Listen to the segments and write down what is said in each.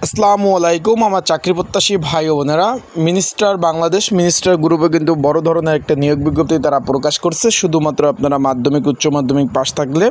আসসালামু আলাইকুম আমার চাকরি প্রত্যাশী ভাই ও বোনেরা, মিনিস্টার বাংলাদেশ মিনিস্টার গ্রুপে কিন্তু বড় ধরনের একটা নিয়োগ বিজ্ঞপ্তি তারা প্রকাশ করছে। শুধুমাত্র আপনারা মাধ্যমিক উচ্চ মাধ্যমিক পাস থাকলে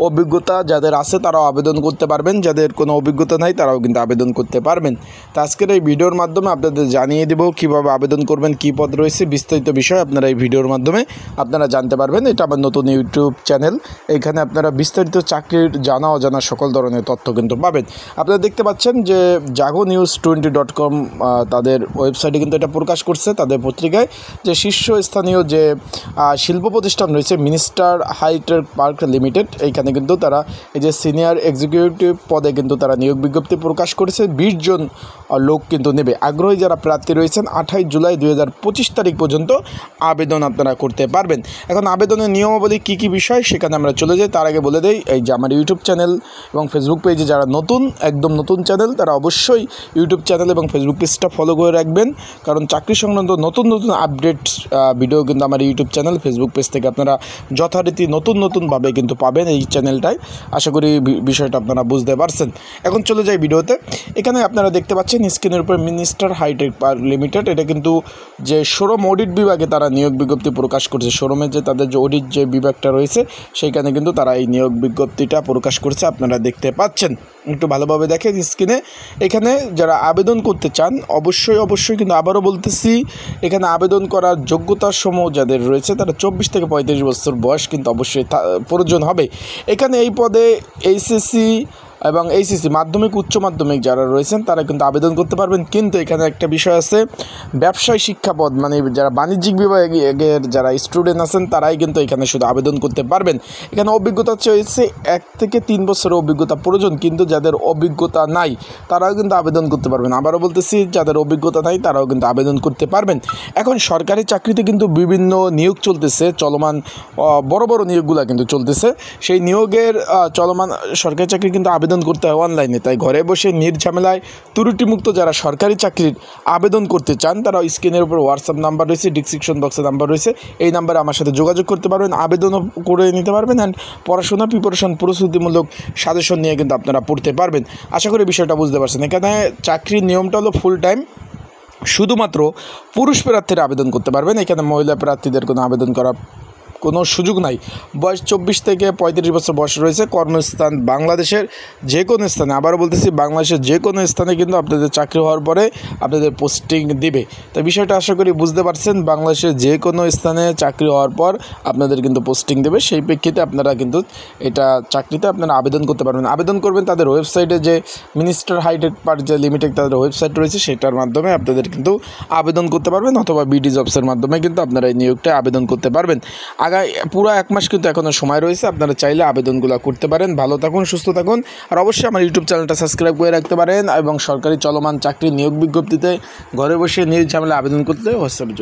অভিজ্ঞতা যাদের আছে তারাও আবেদন করতে পারবেন, যাদের কোনো অভিজ্ঞতা নাই তারাও কিন্তু আবেদন করতে পারবেন। তো আজকের এই ভিডিওর মাধ্যমে আপনাদের জানিয়ে দেব কীভাবে আবেদন করবেন, কী পদ রয়েছে, বিস্তারিত বিষয় আপনারা এই ভিডিওর মাধ্যমে আপনারা জানতে পারবেন। এটা আমার নতুন ইউটিউব চ্যানেল, এখানে আপনারা বিস্তারিত চাকরির জানা অজানা সকল ধরনের তথ্য কিন্তু পাবেন। আপনারা দেখতে পাচ্ছেন যে jagonews20.com তাদের ওয়েবসাইটে কিন্তু এটা প্রকাশ করছে, তাদের পত্রিকায় যে শীর্ষস্থানীয় যে শিল্প প্রতিষ্ঠান রয়েছে মিনিস্টার হাইটেক পার্ক লিমিটেড, এইখানে কিন্তু তারা এই যে সিনিয়র এক্সিকিউটিভ পদে কিন্তু তারা নিয়োগ বিজ্ঞপ্তি প্রকাশ করেছে। 20 জন লোক কিন্তু নেবে। আগ্রহী যারা প্রার্থী রয়েছেন 28 জুলাই 2025 তারিখ পর্যন্ত আবেদন আপনারা করতে পারবেন। এখন আবেদনের নিয়মাবলী কী কী বিষয় সেখানে আমরা চলে যাই। তার আগে বলে দেই, এই যে আমার ইউটিউব চ্যানেল এবং ফেসবুক পেজে যারা নতুন, একদম নতুন চ্যানেল, তারা অবশ্যই ইউটিউব চ্যানেল এবং ফেসবুক পেজটা ফলো করে রাখবেন, কারণ চাকরি সংক্রান্ত নতুন নতুন আপডেট ভিডিও কিন্তু আমার ইউটিউব চ্যানেল ফেসবুক পেজ থেকে আপনারা যথারীতি নতুনভাবে কিন্তু পাবেন এই চ্যানেলটায়। আশা করি বিষয়টা আপনারা বুঝতে পারছেন। এখন চলে যাই ভিডিওতে। এখানে আপনারা দেখতে পাচ্ছেন স্ক্রিনের উপর মিনিস্টার হাইটেক পার্ক লিমিটেড, এটা কিন্তু যে শোরুম অডিট বিভাগে তারা নিয়োগ বিজ্ঞপ্তি প্রকাশ করছে। শোরুমের যে তাদের যে অডিট যে বিভাগটা রয়েছে সেইখানে কিন্তু তারা এই নিয়োগ বিজ্ঞপ্তিটা প্রকাশ করছে, আপনারা দেখতে পাচ্ছেন। একটু ভালোভাবে দেখেন স্ক্রিনে। এখানে যারা আবেদন করতে চান অবশ্যই কিন্তু আবারও বলতেছি, এখানে আবেদন করার যোগ্যতার সমূহ যাদের রয়েছে তারা 24 থেকে 35 বছর বয়স কিন্তু অবশ্যই প্রয়োজন হবে। এখানে এই পদে এইচএসসি এবং এইচএসসি মাধ্যমিক উচ্চ মাধ্যমিক যারা রয়েছেন তারা কিন্তু আবেদন করতে পারবেন। কিন্তু এখানে একটা বিষয় আছে, ব্যবসায় শিক্ষা পদ মানে যারা বাণিজ্যিক বিভাগের যারা স্টুডেন্ট আছেন তারাই কিন্তু এখানে শুধু আবেদন করতে পারবেন। এখানে অভিজ্ঞতা চেয়েছে 1 থেকে 3 বছরের অভিজ্ঞতা প্রয়োজন, কিন্তু যাদের অভিজ্ঞতা নাই তারাও কিন্তু আবেদন করতে পারবেন। আবারও বলতেছি, যাদের অভিজ্ঞতা নাই তারাও কিন্তু আবেদন করতে পারবেন। এখন সরকারি চাকরিতে কিন্তু বিভিন্ন নিয়োগ চলতেছে, চলমান বড় নিয়োগগুলো কিন্তু চলতেছে। সেই নিয়োগের চলমান সরকারি চাকরি কিন্তু আবেদন করতে হয় অনলাইনে, তাই ঘরে বসে নির্ঝামেলায় ত্রুটিমুক্ত যারা সরকারি চাকরির আবেদন করতে চান তারা স্ক্রিনের উপর হোয়াটসঅ্যাপ নাম্বার রয়েছে, ডিসক্রিপশন বক্সে নাম্বার রয়েছে, এই নাম্বারে আমার সাথে যোগাযোগ করতে পারবেন, আবেদনও করে নিতে পারবেন অ্যান্ড পড়াশোনা প্রিপারেশন প্রস্তুতিমূলক সাজেশন নিয়ে কিন্তু আপনারা পড়তে পারবেন। আশা করি বিষয়টা বুঝতে পারছেন। এখানে চাকরির নিয়মটা হলো ফুল টাইম, শুধুমাত্র পুরুষ প্রার্থীরা আবেদন করতে পারবেন। এখানে মহিলা প্রার্থীদের কোনো আবেদন করা কোনো সুযোগ নাই। বয়স 24 থেকে 35 বছর বয়স রয়েছে। কর্মস্থান বাংলাদেশের যে কোনো স্থানে, আবারও বলতেছি বাংলাদেশের যে কোনো স্থানে কিন্তু আপনাদের চাকরি হওয়ার পরে আপনাদের পোস্টিং দিবে। তো বিষয়টা আশা করি বুঝতে পারছেন। বাংলাদেশের যে কোনো স্থানে চাকরি হওয়ার পর আপনাদের কিন্তু পোস্টিং দেবে, সেই প্রেক্ষিতে আপনারা কিন্তু এটা চাকরিতে আপনারা আবেদন করতে পারবেন। আবেদন করবেন তাদের ওয়েবসাইটে, যে মিনিস্টার হাইটেক পার্ক যে লিমিটেড তাদের ওয়েবসাইট রয়েছে সেটার মাধ্যমে আপনাদের কিন্তু আবেদন করতে পারবেন, অথবা বিডি জবসের মাধ্যমে কিন্তু আপনারা এই নিয়োগটা আবেদন করতে পারবেন। পুরো 1 মাস কিন্তু এখনও সময় রয়েছে, আপনারা চাইলে আবেদনগুলো করতে পারেন। ভালো থাকুন, সুস্থ থাকুন, আর অবশ্যই আমার ইউটিউব চ্যানেলটা সাবস্ক্রাইব করে রাখতে পারেন এবং সরকারি চলমান চাকরি নিয়োগ বিজ্ঞপ্তিতে ঘরে বসে নির্ঝামেলা আবেদন করতে হোয়াটসঅ্যাপে